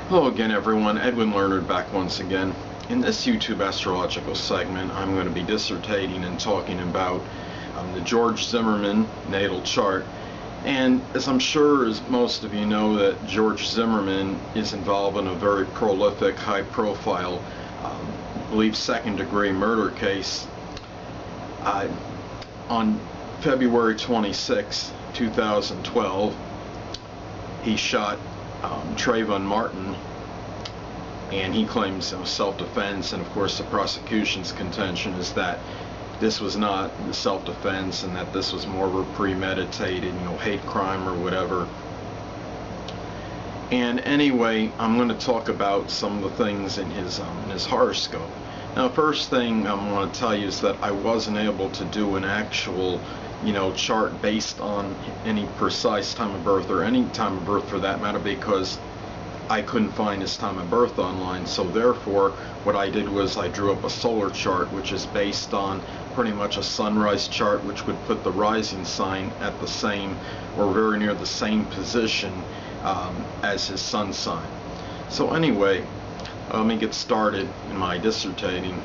Hello again everyone, Edwin Learnard back once again. In this YouTube astrological segment I'm going to be dissertating and talking about the George Zimmerman natal chart. And as I'm sure as most of you know, that George Zimmerman is involved in a very prolific, high profile, I believe second-degree murder case. On February 26, 2012, he shot Trayvon Martin, and he claims self-defense, and of course the prosecution's contention is that this was not self-defense and that this was more of a premeditated, hate crime or whatever. And anyway, I'm going to talk about some of the things in his horoscope. Now, first thing I want to tell you is that I wasn't able to do an actual chart based on any precise time of birth, or any time of birth for that matter, because I couldn't find his time of birth online. So therefore what I did was I drew up a solar chart, which is based on pretty much a sunrise chart, which would put the rising sign at the same or very near the same position as his sun sign. So anyway, let me get started in my dissertating.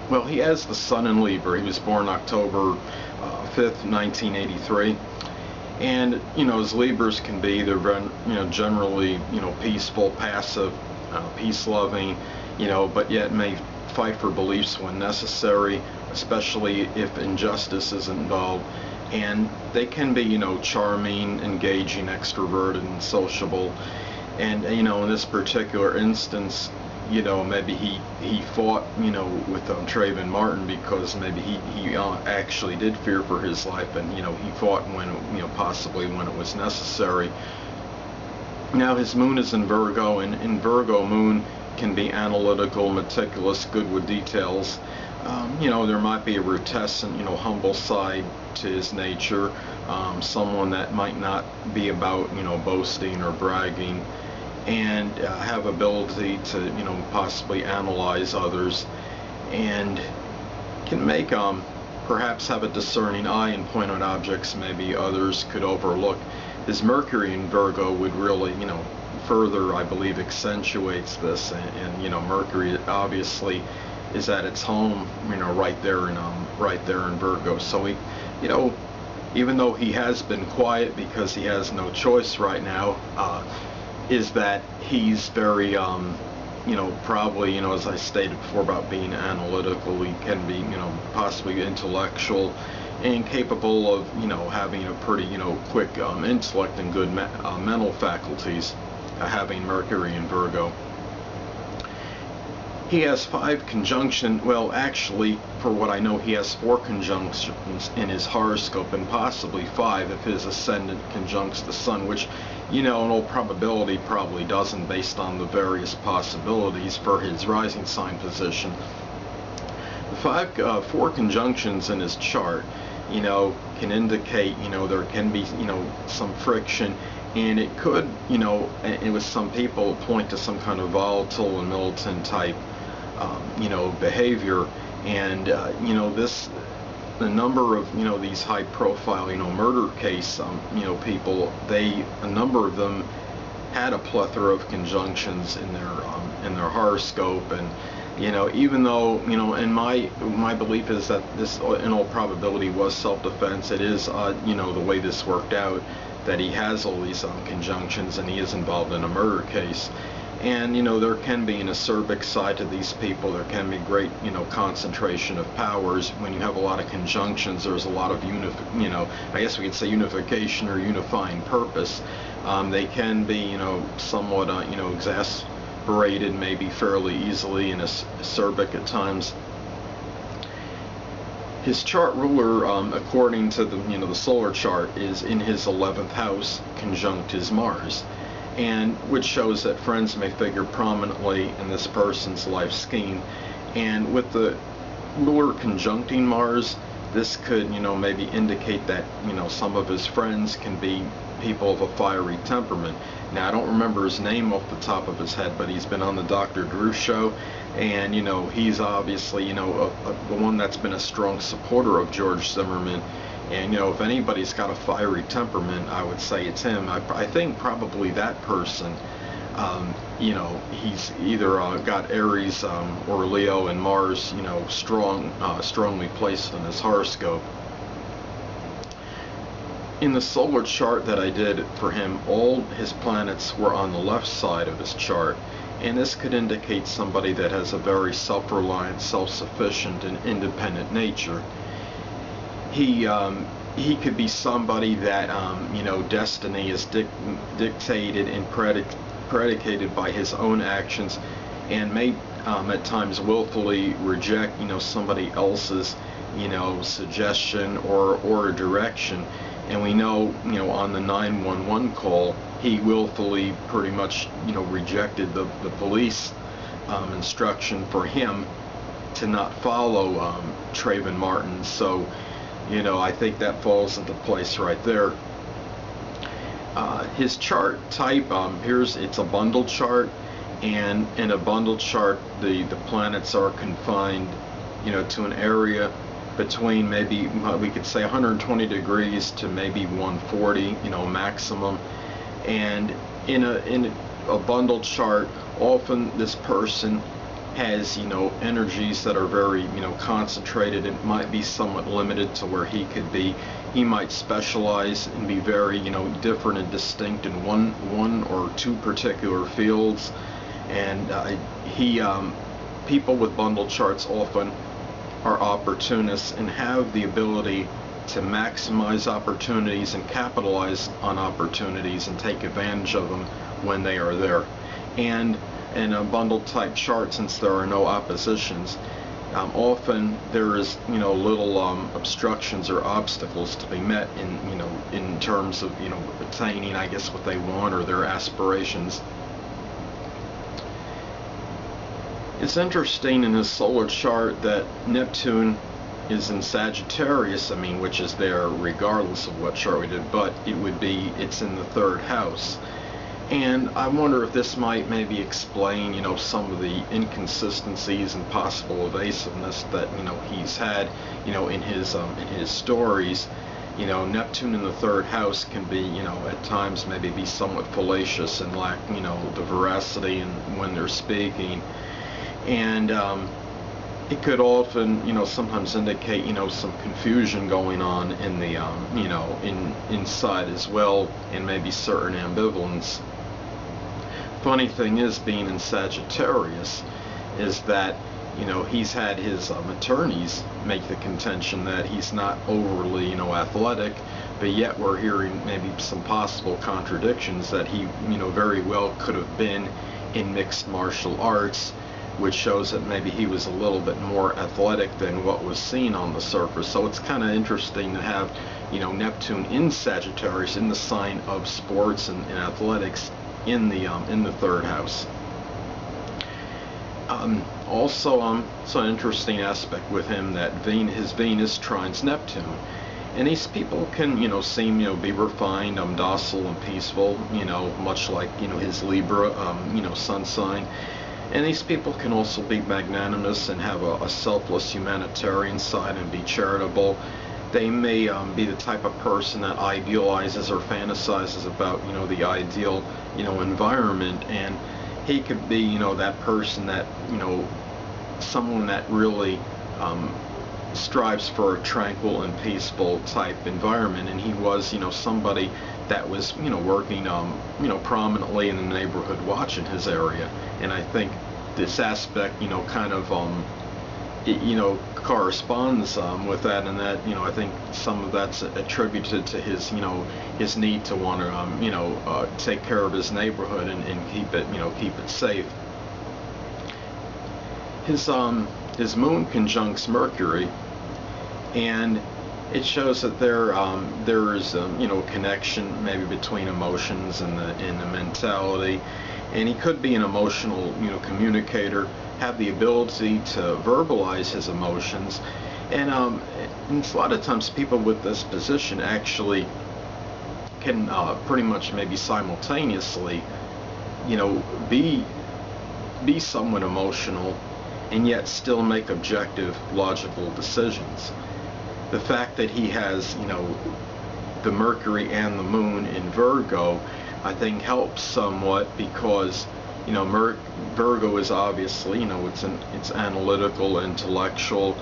Well, he has the sun in Libra. He was born October 5th, 1983. And as Libras can be, they're generally peaceful, passive, peace-loving, but yet may fight for beliefs when necessary, especially if injustice is involved. And they can be charming, engaging, extroverted, and sociable. And in this particular instance, maybe he fought with Trayvon Martin because maybe he actually did fear for his life, and he fought when possibly when it was necessary. Now his moon is in Virgo, and in Virgo, moon can be analytical, meticulous, good with details. There might be a reticent, humble side to his nature, someone that might not be about boasting or bragging, and have ability to possibly analyze others, and can make perhaps have a discerning eye and point out objects maybe others could overlook. His Mercury in Virgo would really further, I believe, accentuates this, and Mercury obviously is at its home right there in Virgo. So he even though he has been quiet because he has no choice right now, is that he's very probably as I stated before about being analytical. He can be possibly intellectual and capable of having a pretty quick intellect and good mental faculties, having Mercury in Virgo. He has 5 conjunctions. Well, actually, for what I know, he has 4 conjunctions in his horoscope, and possibly 5 if his ascendant conjuncts the sun, which in all probability probably doesn't, based on the various possibilities for his rising sign position. The 4 conjunctions in his chart can indicate there can be some friction, and it could it was some people point to some kind of volatile and militant type behavior. And the number of these high profile murder case people, a number of them had a plethora of conjunctions in their horoscope. And even though and my belief is that this in all probability was self-defense, it is the way this worked out, that he has all these conjunctions and he is involved in a murder case. And there can be an acerbic side to these people. There can be great concentration of powers. When you have a lot of conjunctions, there's a lot of I guess we could say unification or unifying purpose. They can be somewhat exasperated, maybe fairly easily, and acerbic at times. His chart ruler, according to the solar chart, is in his 11th house, conjunct his Mars, and which shows that friends may figure prominently in this person's life scheme. And with the ruler conjuncting Mars, this could maybe indicate that some of his friends can be people of a fiery temperament. Now, I don't remember his name off the top of his head, but he's been on the Dr. Drew show, and he's obviously the one that's been a strong supporter of George Zimmerman. And if anybody's got a fiery temperament, I would say it's him. I think probably that person He's either got Aries or Leo and Mars, strongly placed in his horoscope. In the solar chart that I did for him, all his planets were on the left side of his chart, and this could indicate somebody that has a very self-reliant, self-sufficient, and independent nature. He could be somebody that destiny is dictated and predicated by his own actions, and may at times willfully reject somebody else's suggestion or direction. And we know on the 911 call, he willfully pretty much rejected the police instruction for him to not follow Trayvon Martin. So I think that falls into place right there. His chart type, it's a bundle chart, and in a bundle chart the planets are confined to an area between maybe we could say 120 degrees to maybe 140 maximum. And in a bundle chart, often this person has energies that are very concentrated. It might be somewhat limited to where he might specialize and be very different and distinct in one or two particular fields. And people with bundle charts often are opportunists and have the ability to maximize opportunities and capitalize on opportunities and take advantage of them when they are there. And in a bundle type chart, since there are no oppositions, often there is little obstructions or obstacles to be met in terms of attaining, I guess, what they want or their aspirations. It's interesting in his solar chart that Neptune is in Sagittarius, which is there regardless of what chart we did, but it's in the third house. And I wonder if this might maybe explain some of the inconsistencies and possible evasiveness that he's had in his stories. Neptune in the third house can be at times maybe be somewhat fallacious and lack the veracity when they're speaking. And it could often, sometimes indicate, some confusion going on in the, inside as well, and maybe certain ambivalence. Funny thing is, being in Sagittarius, is that, he's had his attorneys make the contention that he's not overly, athletic, but yet we're hearing maybe some possible contradictions that he, very well could have been in mixed martial arts, which shows that maybe he was a little bit more athletic than what was seen on the surface. So it's kind of interesting to have, Neptune in Sagittarius, in the sign of sports and athletics, in the third house. Also, it's an interesting aspect with him that his Venus trines Neptune. And these people can, seem, be refined, docile and peaceful, much like, his Libra, sun sign. And these people can also be magnanimous and have a selfless humanitarian side and be charitable. They may be the type of person that idealizes or fantasizes about, the ideal, environment. And he could be, that person that, someone that really strives for a tranquil and peaceful type environment. And he was, somebody that was, working, prominently in the neighborhood watch in his area. And I think this aspect, kind of, corresponds with that, and that, I think some of that's attributed to his, his need to want to, take care of his neighborhood and keep it safe. His moon conjuncts Mercury, and it shows that there is a connection maybe between emotions and the mentality, and he could be an emotional communicator, have the ability to verbalize his emotions, and a lot of times people with this position actually can pretty much maybe simultaneously be somewhat emotional and yet still make objective logical decisions. The fact that he has the Mercury and the Moon in Virgo I think helps somewhat, because Virgo is obviously, it's analytical, intellectual,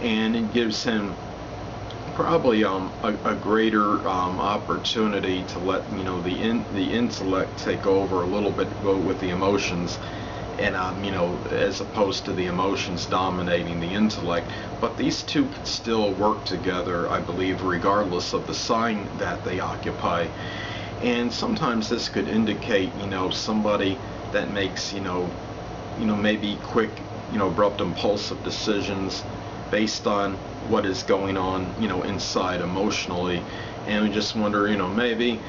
and it gives him probably a greater opportunity to let the intellect take over a little bit with the emotions, and as opposed to the emotions dominating the intellect. But these two could still work together, I believe, regardless of the sign that they occupy. And sometimes this could indicate somebody that makes maybe quick abrupt impulsive decisions based on what is going on inside emotionally. And we just wonder, maybe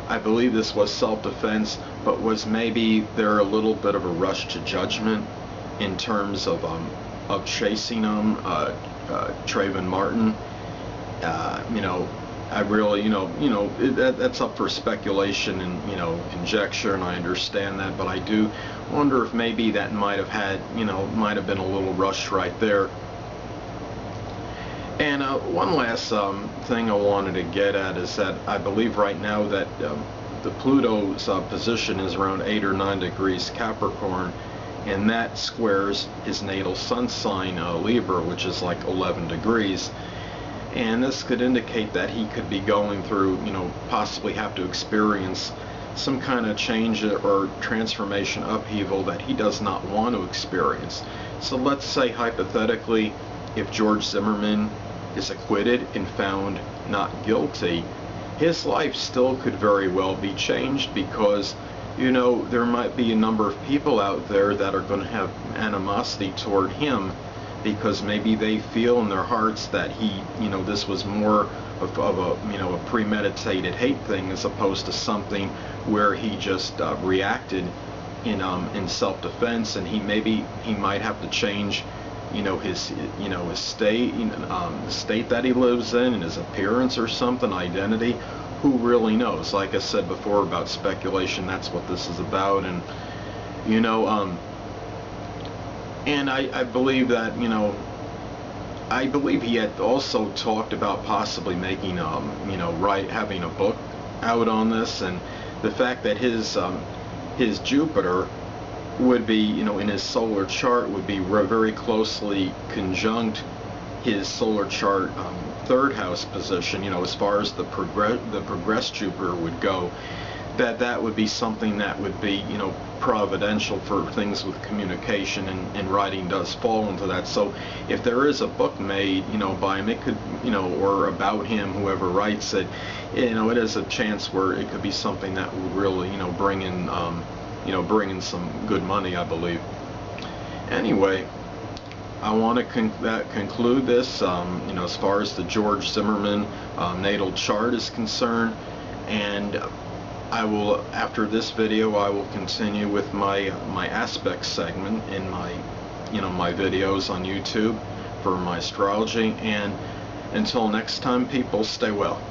I believe this was self-defense, but was maybe there a little bit of a rush to judgment in terms of chasing Trayvon Martin? I really, that's up for speculation and conjecture, and I understand that, but I do wonder if maybe that might have been a little rush right there. And one last thing I wanted to get at is that I believe right now that the Pluto's position is around 8 or 9 degrees Capricorn, and that squares his natal sun sign Libra, which is like 11 degrees. And this could indicate that he could be going through, possibly have to experience some kind of change or transformation, upheaval that he does not want to experience. So let's say hypothetically, if George Zimmerman is acquitted and found not guilty, his life still could very well be changed, because there might be a number of people out there that are going to have animosity toward him, because maybe they feel in their hearts that he, this was more of a premeditated hate thing, as opposed to something where he just reacted in self-defense, and he might have to change his state, the state that he lives in, and his appearance or something, identity. Who really knows? Like I said before about speculation, that's what this is about. And and I believe that I believe he had also talked about possibly making having a book out on this, and the fact that his Jupiter would be in his solar chart would be very closely conjunct his solar chart third house position, as far as the progressed Jupiter would go, that would be something that would be providential for things with communication, and writing does fall into that. So if there is a book made by him, it could or about him, whoever writes it, it is a chance where it could be something that would really bring in some good money, I believe. Anyway, I want to conclude this as far as the George Zimmerman natal chart is concerned, and I will, after this video, I will continue with my aspect segment in my my videos on YouTube for my astrology. And until next time, people, stay well.